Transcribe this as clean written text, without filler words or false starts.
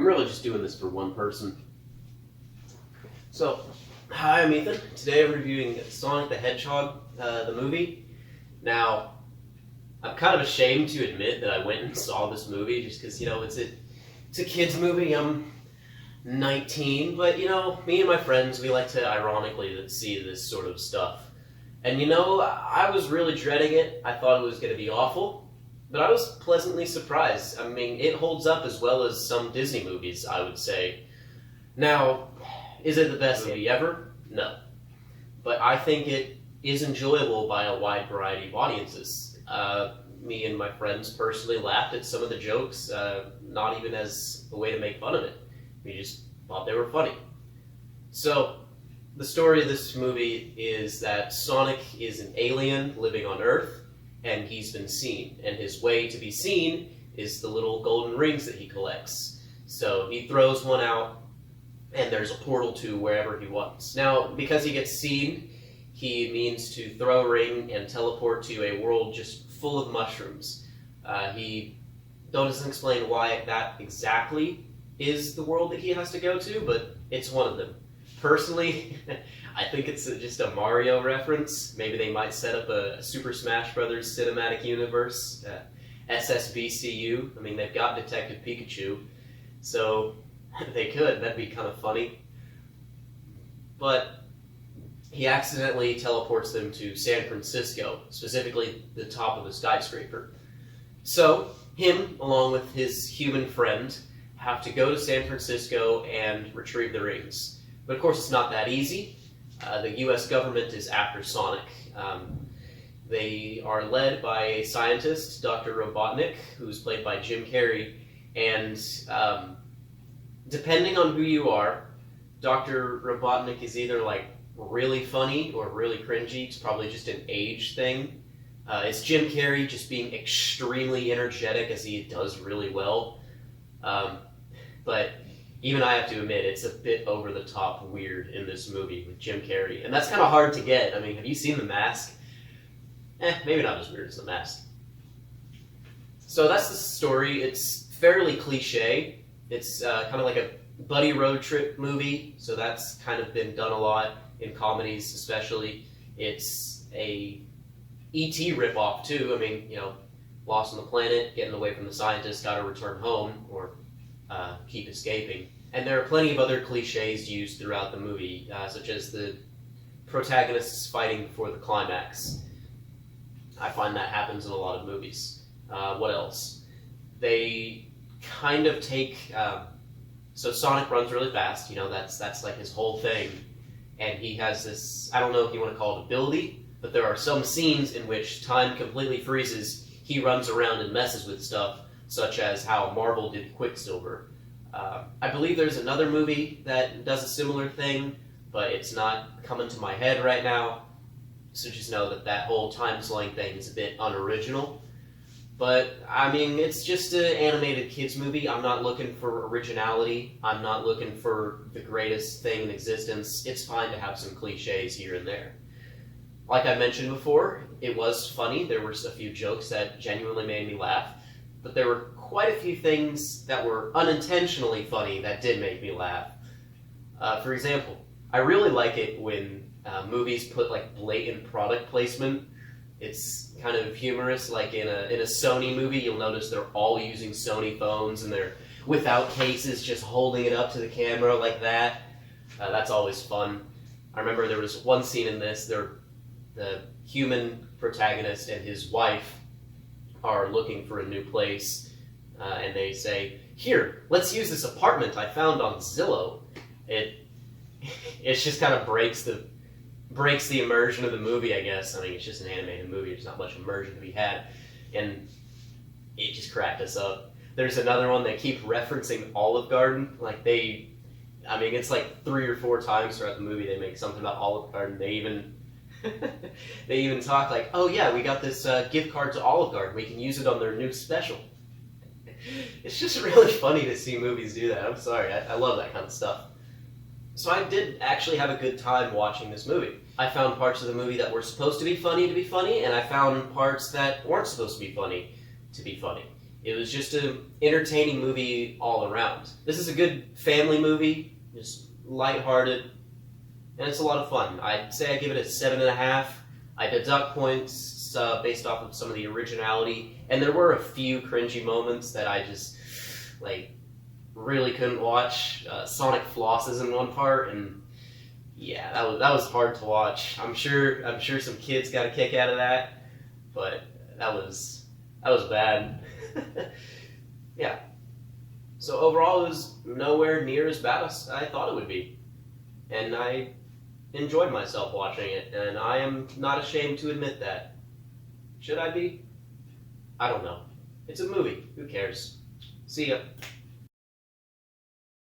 I'm really just doing this for one person. So, hi, I'm Ethan. Today I'm reviewing Sonic the Hedgehog, the movie. Now, I'm kind of ashamed to admit that I went and saw this movie just because, it's a kid's movie. I'm 19, but, me and my friends, we like to ironically see this sort of stuff. And, I was really dreading it. I thought it was going to be awful, but I was pleasantly surprised. I mean, it holds up as well as some Disney movies, I would say. Now, is it the best movie ever? No. But I think it is enjoyable by a wide variety of audiences. Me and my friends personally laughed at some of the jokes, not even as a way to make fun of it. We just thought they were funny. So, the story of this movie is that Sonic is an alien living on Earth, and he's been seen. And his way to be seen is the little golden rings that he collects. So he throws one out, and there's a portal to wherever he wants. Now, because he gets seen, he means to throw a ring and teleport to a world just full of mushrooms. He doesn't explain why that exactly is the world that he has to go to, but it's one of them. Personally, I think it's just a Mario reference. Maybe they might set up a Super Smash Bros. Cinematic Universe, SSBCU. I mean, they've got Detective Pikachu, so they could. That'd be kind of funny. But he accidentally teleports them to San Francisco, specifically the top of a skyscraper. So, him, along with his human friend, have to go to San Francisco and retrieve the rings. But of course, it's not that easy. The US government is after Sonic. They are led by a scientist, Dr. Robotnik, who's played by Jim Carrey. And depending on who you are, Dr. Robotnik is either like really funny or really cringy. It's probably just an age thing. It's Jim Carrey just being extremely energetic, as he does really well. But even I have to admit, it's a bit over-the-top weird in this movie with Jim Carrey. And that's kind of hard to get. I mean, have you seen The Mask? Maybe not as weird as The Mask. So that's the story. It's fairly cliche. It's kind of like a buddy road trip movie. So that's kind of been done a lot in comedies especially. It's a E.T. ripoff too. I mean, lost on the planet, getting away from the scientist, got to return home, or keep escaping. And there are plenty of other cliches used throughout the movie, such as the protagonists fighting for the climax. I find that happens in a lot of movies. What else? They kind of take... so Sonic runs really fast, that's like his whole thing. And he has this, I don't know if you want to call it ability, but there are some scenes in which time completely freezes. He runs around and messes with stuff, such as how Marvel did Quicksilver. I believe there's another movie that does a similar thing, but it's not coming to my head right now. So just know that whole time-slowing thing is a bit unoriginal. But, I mean, it's just an animated kids movie. I'm not looking for originality. I'm not looking for the greatest thing in existence. It's fine to have some cliches here and there. Like I mentioned before, it was funny. There were a few jokes that genuinely made me laugh. But there were quite a few things that were unintentionally funny that did make me laugh. For example, I really like it when movies put like blatant product placement. It's kind of humorous. Like in a Sony movie, you'll notice they're all using Sony phones and they're without cases, just holding it up to the camera like that. That's always fun. I remember there was one scene in this. The human protagonist and his wife are looking for a new place, and they say, "Here, let's use this apartment I found on Zillow." It just kind of breaks the immersion of the movie, I guess. I mean, it's just an animated movie. There's not much immersion to be had, and it just cracked us up. There's another one they keep referencing Olive Garden. It's like 3 or 4 times throughout the movie they make something about Olive Garden. They even talk like, "Oh yeah, we got this gift card to Olive Garden. We can use it on their new special." It's just really funny to see movies do that. I'm sorry, I love that kind of stuff. So I did actually have a good time watching this movie. I found parts of the movie that were supposed to be funny, and I found parts that weren't supposed to be funny. It was just an entertaining movie all around. This is a good family movie, just lighthearted, and it's a lot of fun. I'd say I give it a 7.5. I deduct points based off of some of the originality, and there were a few cringy moments that I just really couldn't watch. Sonic flosses in one part, and yeah, that was hard to watch. I'm sure some kids got a kick out of that, but that was bad. Yeah. So overall, it was nowhere near as bad as I thought it would be, and I enjoyed myself watching it, and I am not ashamed to admit that. Should I be? I don't know. It's a movie. Who cares? See ya.